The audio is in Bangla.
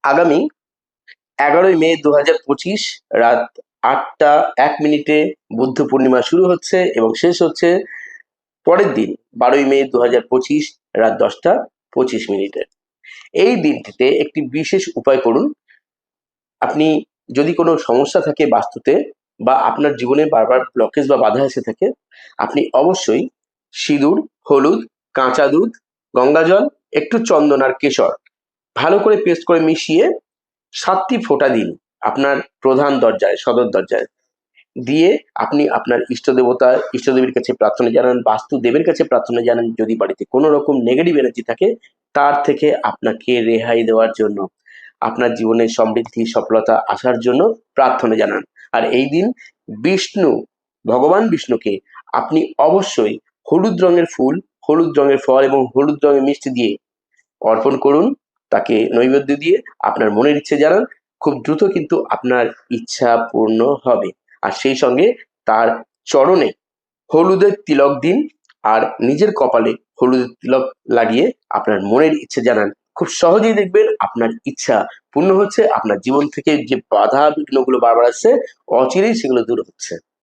আগামী 11ই মে 2025 রাত 8টা 1 মিনিটে বুদ্ধ পূর্ণিমা শুরু হচ্ছে এবং শেষ হচ্ছে পরের দিন 12ই মে 2025 রাত 10টা 25 মিনিটে। এই দিনটিতে একটি বিশেষ উপায় করুন। আপনি যদি কোনো সমস্যা থাকে বাস্তুতে বা আপনার জীবনে বারবার ব্লকেজ বা বাধা এসে থাকে, আপনি অবশ্যই সিঁদুর, হলুদ, কাঁচা দুধ, গঙ্গা জল, একটু চন্দন আর কেশর ভালো করে পেস্ট করে মিশিয়ে 7টি ফোঁটা দিন আপনার প্রধান দরজায়, সদর দরজায়। দিয়ে আপনি আপনার ইষ্টদেবীর কাছে প্রার্থনা জানান, বাস্তুদেবের কাছে প্রার্থনা জানান, যদি বাড়িতে কোনো রকম নেগেটিভ এনার্জি থাকে তার থেকে আপনাকে রেহাই দেওয়ার জন্য, আপনার জীবনে সমৃদ্ধি সফলতা আসার জন্য প্রার্থনা জানান। আর এই দিন ভগবান বিষ্ণুকে আপনি অবশ্যই হলুদ রঙের ফুল, হলুদ রঙের ফল এবং হলুদ রঙের মিষ্টি দিয়ে অর্পণ করুন, তাকে নৈবেদ্য দিয়ে আপনার মনের ইচ্ছে জানান। খুব দ্রুত কিন্তু আপনার ইচ্ছা পূর্ণ হবে। আর সেই সঙ্গে তার চরণে হলুদের তিলক দিন আর নিজের কপালে হলুদের তিলক লাগিয়ে আপনার মনের ইচ্ছে জানান। খুব সহজেই দেখবেন আপনার ইচ্ছা পূর্ণ হচ্ছে, আপনার জীবন থেকে যে বাধা বিঘ্নগুলো বারবার আসছে অচিরেই সেগুলো দূর হচ্ছে।